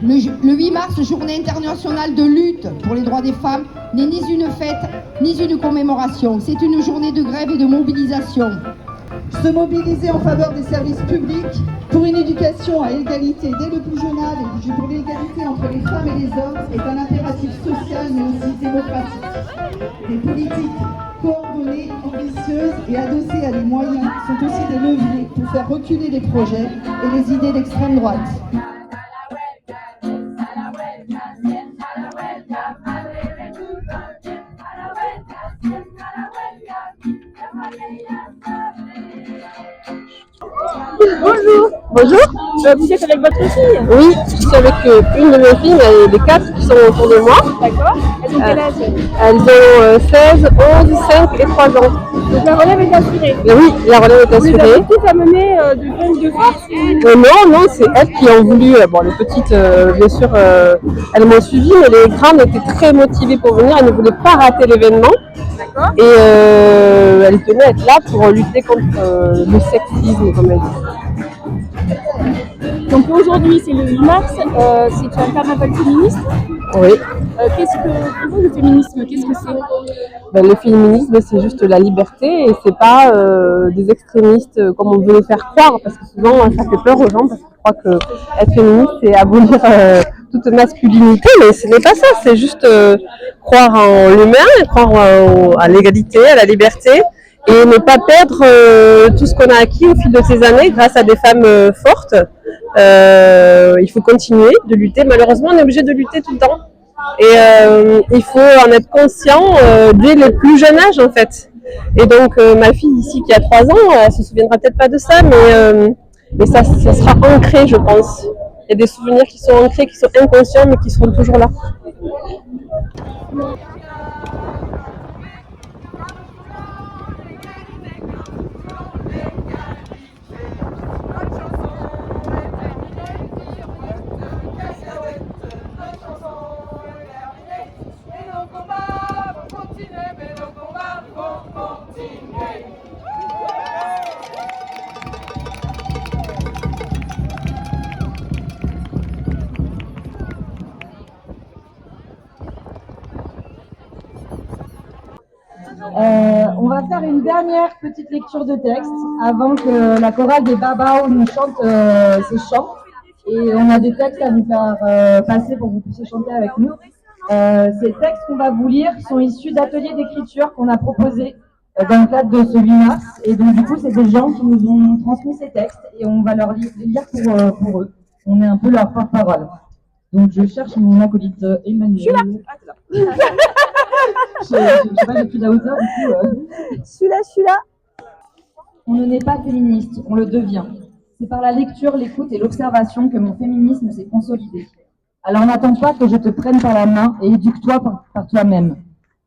Le 8 mars, journée internationale de lutte pour les droits des femmes, n'est ni une fête, ni une commémoration. C'est une journée de grève et de mobilisation. Se mobiliser en faveur des services publics, pour une éducation à l'égalité dès le plus jeune âge et pour l'égalité entre les femmes et les hommes est un impératif social mais aussi démocratique. Des politiques coordonnées, ambitieuses et adossées à des moyens sont aussi des leviers pour faire reculer les projets et les idées d'extrême droite. Bonjour. Bonjour. Vous êtes avec votre fille? Oui, je suis avec une de mes filles, mais les 4 qui sont autour de moi. D'accord. Elles ont quel âge? Elles ont 16, 11, 5 et 3 ans. Donc la relève est assurée? Oui, la relève est assurée. Vous les avez toutes amenées de gré ou de force? Non, c'est elles qui ont voulu. Bon, les petites, bien sûr, elles m'ont suivi, mais les grandes étaient très motivées pour venir. Elles ne voulaient pas rater l'événement. D'accord. Et elles tenaient à être là pour lutter contre le sexisme, comme elles disent. Donc aujourd'hui c'est le 8 mars, c'est un carnaval féministe. Oui. Qu'est-ce que pour vous le féminisme? Qu'est-ce que c'est? Le féminisme, c'est juste la liberté et c'est pas des extrémistes comme on veut le faire croire, parce que souvent ça fait peur aux gens parce qu'ils croient que être féministe c'est abolir toute masculinité, mais ce n'est pas ça, c'est juste croire en l'humain, croire à l'égalité, à la liberté et ne pas perdre tout ce qu'on a acquis au fil de ces années grâce à des femmes fortes. Il faut continuer de lutter, malheureusement on est obligé de lutter tout le temps. Et il faut en être conscient dès le plus jeune âge en fait. Et donc ma fille ici qui a 3 ans, elle se souviendra peut-être pas de ça, mais ça sera ancré, je pense. Il y a des souvenirs qui sont ancrés, qui sont inconscients, mais qui seront toujours là. On va faire une dernière petite lecture de texte avant que la chorale des Babao nous chante ses chants. Et on a des textes à vous faire passer pour que vous puissiez chanter avec nous. Ces textes qu'on va vous lire sont issus d'ateliers d'écriture qu'on a proposés dans le cadre de ce 8 mars. Et donc du coup, c'est des gens qui nous ont transmis ces textes et on va leur lire pour eux. On est un peu leur porte-parole. Donc je cherche mon acolyte Emmanuel. Je suis là. Je sais pas, j'ai pris la hauteur, du coup. Je suis là. On ne naît pas féministe, on le devient. C'est par la lecture, l'écoute et l'observation que mon féminisme s'est consolidé. Alors n'attends pas que je te prenne par la main et éduque-toi par toi-même.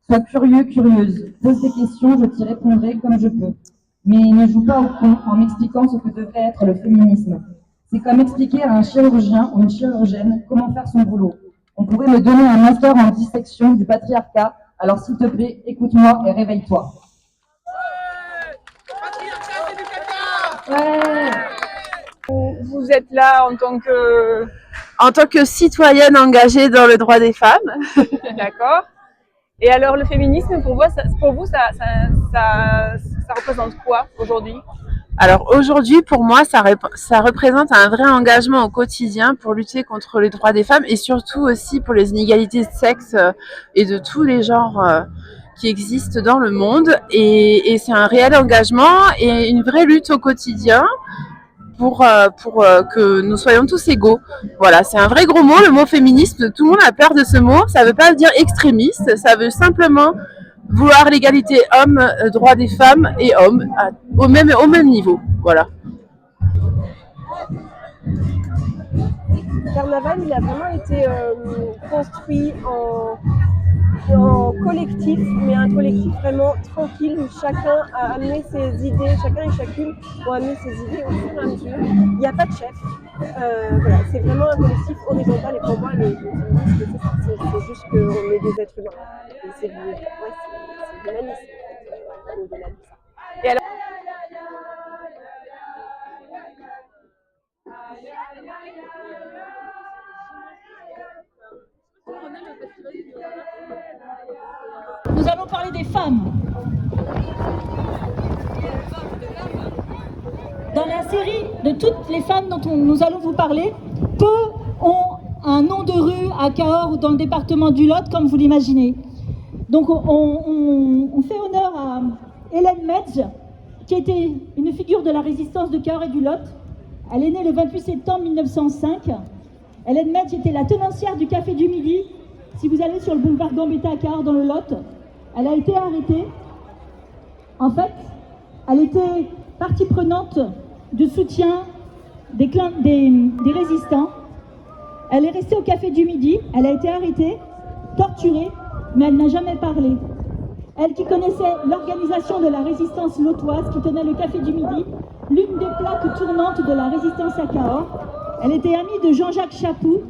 Sois curieux, curieuse. Pose des questions, je t'y répondrai comme je peux. Mais ne joue pas au con en m'expliquant ce que devrait être le féminisme. C'est comme expliquer à un chirurgien ou une chirurgienne comment faire son boulot. On pourrait me donner un master en dissection du patriarcat. Alors s'il te plaît, écoute-moi et réveille-toi. Ouais. Vous êtes là En tant que citoyenne engagée dans le droit des femmes. d'accord. Et alors le féminisme pour vous ça représente quoi aujourd'hui? Alors aujourd'hui, pour moi, ça représente un vrai engagement au quotidien pour lutter contre les droits des femmes et surtout aussi pour les inégalités de sexe et de tous les genres qui existent dans le monde. Et c'est un réel engagement et une vraie lutte au quotidien pour que nous soyons tous égaux. Voilà, c'est un vrai gros mot, le mot féminisme. Tout le monde a peur de ce mot. Ça ne veut pas dire extrémiste, ça veut simplement vouloir l'égalité homme, droit des femmes et hommes au même niveau. Voilà. Le carnaval, il a vraiment été construit en collectif, mais un collectif vraiment tranquille où chacun a amené ses idées, chacun et chacune ont amené ses idées au fur et à mesure. Il n'y a pas de chef. Voilà, c'est vraiment un collectif horizontal et pour moi, le féminisme, c'est juste qu'on est des êtres humains. Et c'est l'humanisme. Et alors, allons parler des femmes. Dans la série de toutes les femmes dont nous allons vous parler, peu ont un nom de rue à Cahors ou dans le département du Lot, comme vous l'imaginez. Donc on fait honneur à Hélène Medj, qui était une figure de la résistance de Cahors et du Lot. Elle est née le 28 septembre 1905. Hélène Medj était la tenancière du Café du Midi. Si vous allez sur le boulevard Gambetta à Cahors dans le Lot, elle a été arrêtée. En fait, elle était partie prenante de soutien des résistants. Elle est restée au Café du Midi, elle a été arrêtée, torturée, mais elle n'a jamais parlé. Elle qui connaissait l'organisation de la résistance lotoise, qui tenait le Café du Midi, l'une des plaques tournantes de la résistance à Cahors. Elle était amie de Jean-Jacques Chapou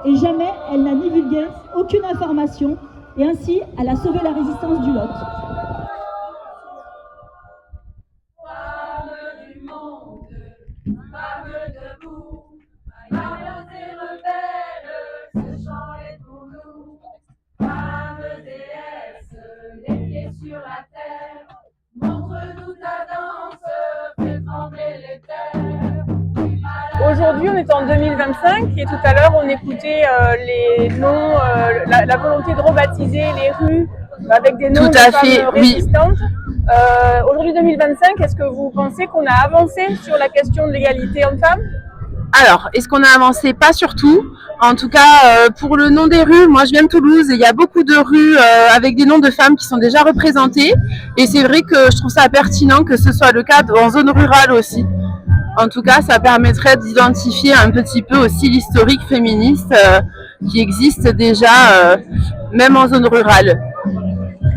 et jamais elle n'a divulgué aucune information et ainsi elle a sauvé la résistance du Lot. Aujourd'hui, on est en 2025 et tout à l'heure, on écoutait les noms, la volonté de rebaptiser les rues avec des noms de femmes résistantes. Aujourd'hui, 2025, est-ce que vous pensez qu'on a avancé sur la question de l'égalité homme-femme ? Alors, est-ce qu'on a avancé? Pas surtout. En tout cas, pour le nom des rues, moi je viens de Toulouse et il y a beaucoup de rues avec des noms de femmes qui sont déjà représentées. Et c'est vrai que je trouve ça pertinent que ce soit le cas en zone rurale aussi. En tout cas, ça permettrait d'identifier un petit peu aussi l'historique féministe qui existe déjà, même en zone rurale.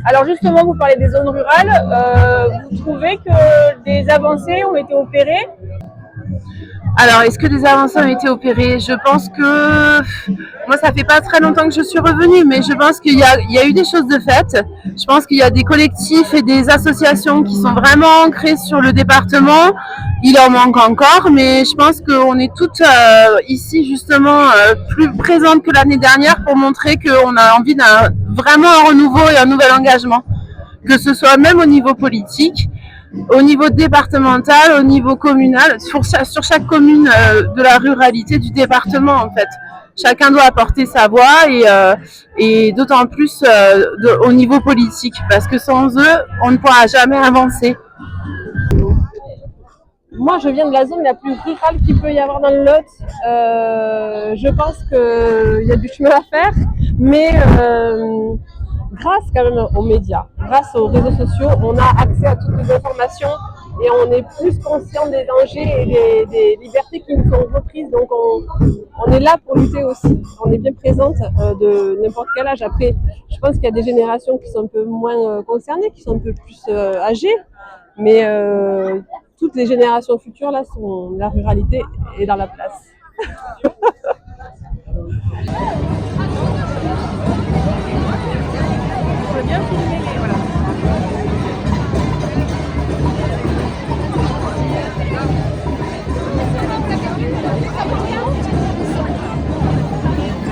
Alors justement, vous parlez des zones rurales. Vous trouvez que des avancées ont été opérées ? Alors, est-ce que des avancées ont été opérées? Je pense que, moi ça fait pas très longtemps que je suis revenue, mais je pense qu'il y a eu des choses de faites. Je pense qu'il y a des collectifs et des associations qui sont vraiment ancrées sur le département. Il en manque encore, mais je pense qu'on est toutes ici justement plus présentes que l'année dernière pour montrer qu'on a envie d'un vraiment un renouveau et un nouvel engagement. Que ce soit même au niveau politique, au niveau départemental, au niveau communal, sur chaque commune de la ruralité du département en fait. Chacun doit apporter sa voix et d'autant plus au niveau politique parce que sans eux, on ne pourra jamais avancer. Moi, je viens de la zone la plus rurale qu'il peut y avoir dans le Lot. Je pense qu'il y a du chemin à faire, mais grâce quand même aux médias, grâce aux réseaux sociaux, on a accès à toutes les informations et on est plus conscient des dangers et des libertés qui nous sont reprises. Donc on est là pour lutter aussi. On est bien présente de n'importe quel âge. Après, je pense qu'il y a des générations qui sont un peu moins concernées, qui sont un peu plus âgées, mais toutes les générations futures là sont la ruralité est dans la place.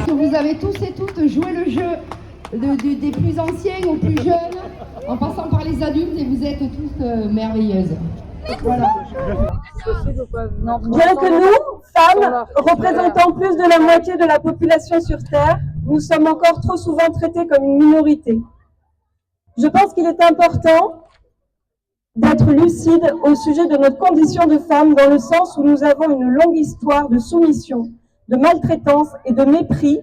Vous avez tous et toutes joué le jeu des plus anciens aux plus jeunes, en passant par les adultes, et vous êtes toutes merveilleuses. Voilà. Bien que nous, femmes, représentant plus de la moitié de la population sur Terre, nous sommes encore trop souvent traitées comme une minorité. Je pense qu'il est important d'être lucide au sujet de notre condition de femme, dans le sens où nous avons une longue histoire de soumission, de maltraitance et de mépris,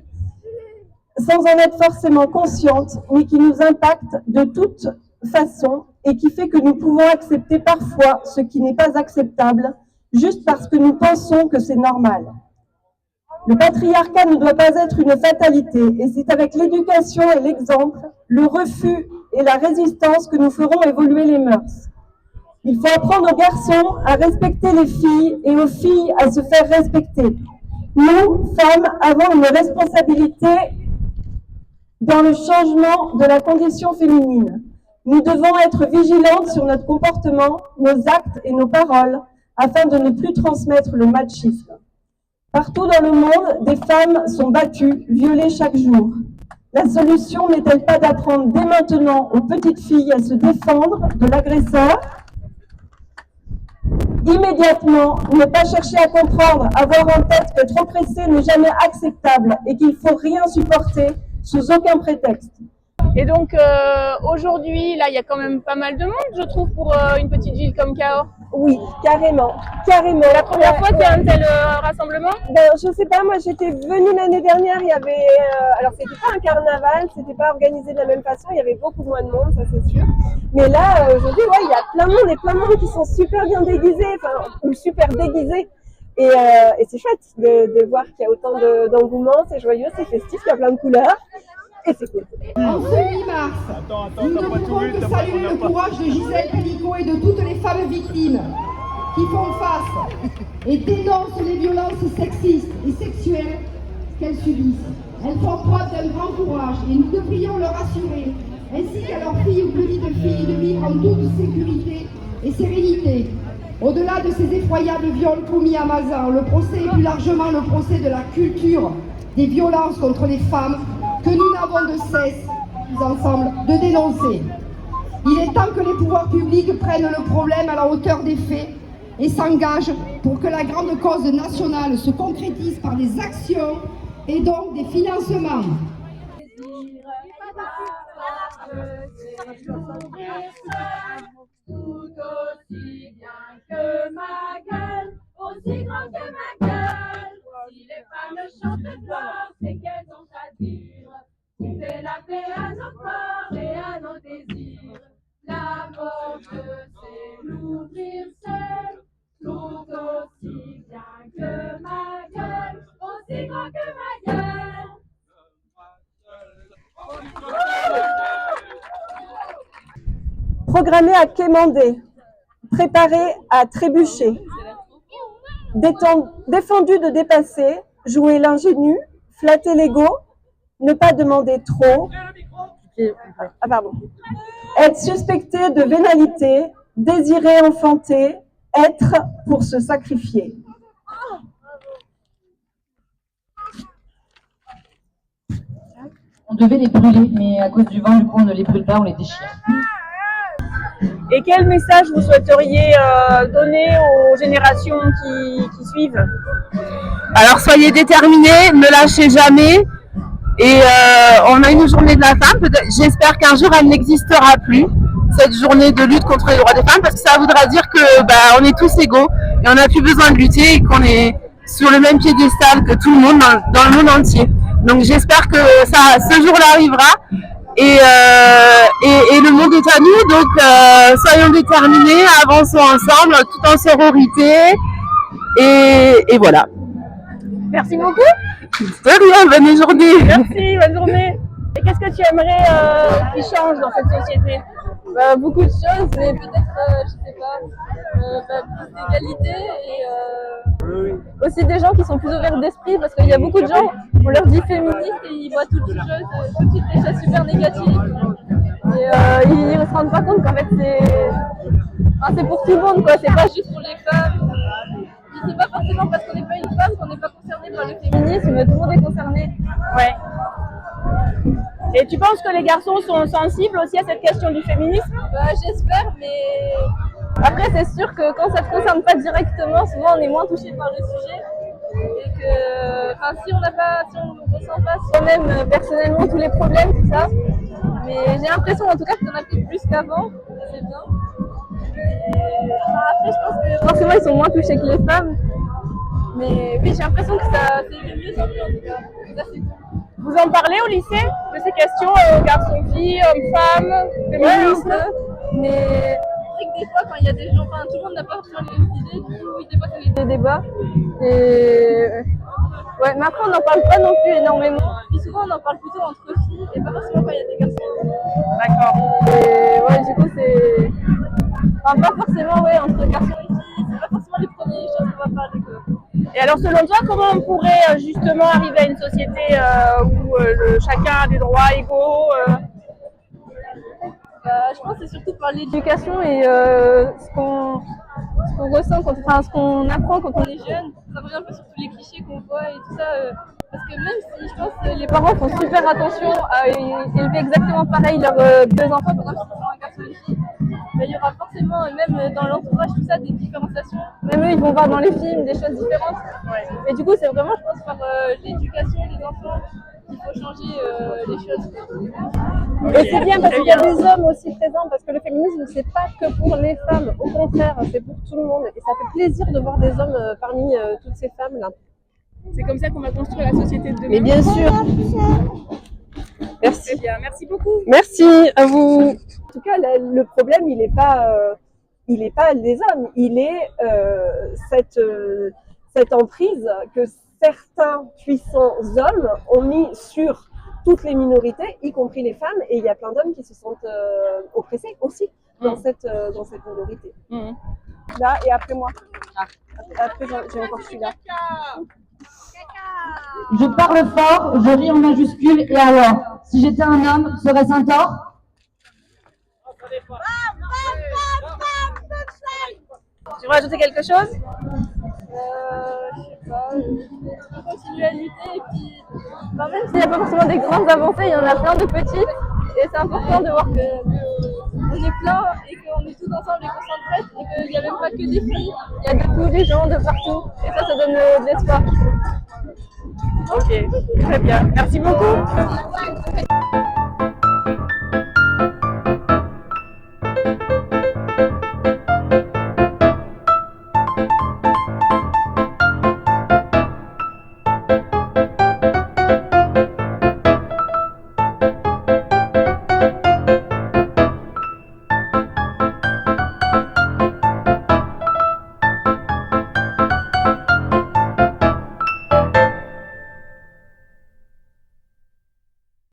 sans en être forcément consciente, mais qui nous impacte de toute façon et qui fait que nous pouvons accepter parfois ce qui n'est pas acceptable, juste parce que nous pensons que c'est normal. Le patriarcat ne doit pas être une fatalité, et c'est avec l'éducation et l'exemple, le refus et la résistance que nous ferons évoluer les mœurs. Il faut apprendre aux garçons à respecter les filles et aux filles à se faire respecter. Nous, femmes, avons une responsabilité dans le changement de la condition féminine. Nous devons être vigilantes sur notre comportement, nos actes et nos paroles, afin de ne plus transmettre le machisme. Partout dans le monde, des femmes sont battues, violées chaque jour. La solution n'est-elle pas d'apprendre dès maintenant aux petites filles à se défendre de l'agresseur? Immédiatement, ne pas chercher à comprendre, avoir en tête que trop pressé n'est jamais acceptable et qu'il faut rien supporter sous aucun prétexte. Et donc aujourd'hui, là, il y a quand même pas mal de monde, je trouve, pour une petite ville comme Cahors. Oui, carrément, carrément. La première fois qu'il y a un tel rassemblement? Ben, je sais pas, moi j'étais venue l'année dernière, il y avait, alors c'était pas un carnaval, c'était pas organisé de la même façon, il y avait beaucoup moins de monde, ça c'est sûr. Mais là, aujourd'hui, ouais, il y a plein de monde et plein de monde qui sont super bien déguisés, enfin, ou super déguisés. Et c'est chouette de voir qu'il y a autant d'engouement, c'est joyeux, c'est festif, il y a plein de couleurs. Et c'est cool. En ce 8 mars, nous ne pouvons que saluer le courage de Gisèle Pénicaud et de toutes les femmes victimes qui font face et dénoncent les violences sexistes et sexuelles qu'elles subissent. Elles font preuve d'un grand courage et nous devrions leur assurer, ainsi qu'à leurs filles ou petites filles, de vivre en toute sécurité et sérénité. Au-delà de ces effroyables viols commis à Mazan, le procès et plus largement le procès de la culture des violences contre les femmes que nous n'avons de cesse, tous ensemble, de dénoncer. Il est temps que les pouvoirs publics prennent le problème à la hauteur des faits et s'engagent pour que la grande cause nationale se concrétise par des actions et donc des financements. Tout aussi bien que ma gueule, aussi grand que ma gueule. Si les femmes chantent fort, c'est qu'elles ont à dire. C'est la paix à nos corps et à nos désirs. La porte, c'est l'ouvrir seul, tout aussi bien que ma gueule, aussi grand que ma gueule. Programmé à quémander, préparé à trébucher, défendu de dépasser, jouer l'ingénu, flatter l'ego, ne pas demander trop, être suspecté de vénalité, désirer enfanter, être pour se sacrifier. On devait les brûler, mais à cause du vent, du coup, on ne les brûle pas, on les déchire. Et quel message vous souhaiteriez donner aux générations qui suivent? Alors soyez déterminés, ne lâchez jamais. Et on a une journée de la femme, j'espère qu'un jour elle n'existera plus, cette journée de lutte contre les droits des femmes, parce que ça voudra dire que on est tous égaux et on n'a plus besoin de lutter et qu'on est sur le même piédestal que tout le monde dans le monde entier. Donc j'espère que ce jour-là arrivera et le monde est à nous, donc soyons déterminés, avançons ensemble, tout en sororité et voilà. Merci beaucoup. De rien, bonne journée. Merci, bonne journée. Et qu'est-ce que tu aimerais qui change dans cette société? Beaucoup de choses, mais peut-être, je sais pas, plus d'égalité et aussi des gens qui sont plus ouverts d'esprit, parce qu'il y a beaucoup de gens, on leur dit féministes et ils voient tout de suite des choses super négatives. Et ils ne se rendent pas compte qu'en fait c'est pour tout le monde, quoi. C'est pas juste pour les femmes. C'est pas forcément parce qu'on n'est pas une femme qu'on n'est pas concerné par le féminisme, tout le monde est concerné. Ouais. Et tu penses que les garçons sont sensibles aussi à cette question du féminisme? J'espère, mais après c'est sûr que quand ça ne te concerne pas directement, souvent on est moins touché par le sujet. Et que si on ne ressent pas soi-même personnellement tous les problèmes, tout ça. Mais j'ai l'impression en tout cas qu'il y en a peut-être plus qu'avant, c'est bien. Après je pense que forcément ils sont moins touchés que les femmes. Mais oui, j'ai l'impression que ça c'est mieux en tout cas. Ça, c'est cool. Vous en parlez au lycée de ces questions, garçons-filles, hommes-femmes, féminisme? Mais c'est vrai que des fois, quand il y a des gens, tout le monde n'a pas forcément les mêmes idées, du coup, oui, des fois, c'est des débats. Et ouais, mais après, on n'en parle pas non plus énormément. Puis souvent, on en parle plutôt entre filles et pas forcément quand il y a des garçons. D'accord. Et ouais, du coup, c'est. Enfin, pas forcément, ouais, entre garçons et filles, c'est pas forcément les premières choses qu'on va parler, quoi. Et alors, selon toi, comment on pourrait justement arriver à une société où chacun a des droits égaux Je pense que c'est surtout par l'éducation et ce qu'on ressent, ce qu'on apprend quand on est jeune. Ça revient un peu sur tous les clichés qu'on voit et tout ça. Parce que même si je pense que les parents font super attention à élever exactement pareil leurs deux enfants, par exemple si c'est un garçon et une fille, mais il y aura forcément, même dans l'entourage, tout ça, des différenciations. Même eux, ils vont voir dans les films des choses différentes. Et du coup, c'est vraiment, je pense, par l'éducation des enfants qu'il faut changer les choses. Et c'est bien parce qu'il y a des hommes aussi présents, parce que le féminisme, c'est pas que pour les femmes, au contraire, c'est pour tout le monde. Et ça fait plaisir de voir des hommes parmi toutes ces femmes-là. C'est comme ça qu'on va construire la société de demain. Mais bien sûr. Merci. Très bien, merci beaucoup. Merci à vous. En tout cas, le problème, il n'est pas les hommes, il est cette emprise que certains puissants hommes ont mis sur toutes les minorités, y compris les femmes, et il y a plein d'hommes qui se sentent oppressés aussi dans cette minorité. Là, et après moi. Après, j'ai encore celui-là. Je parle fort, je ris en majuscule, et alors, si j'étais un homme, serait-ce un tort? Tu veux rajouter quelque chose? Je sais pas. Continuer à lutter et puis même s'il n'y a pas forcément des grandes avancées, il y en a plein de petites et c'est important de voir qu'on est plein et qu'on est tous ensemble et qu'on s'entraide et qu'il n'y a même pas que des filles, il y a de tous les gens de partout et ça donne de l'espoir. Ok, très bien. Merci beaucoup.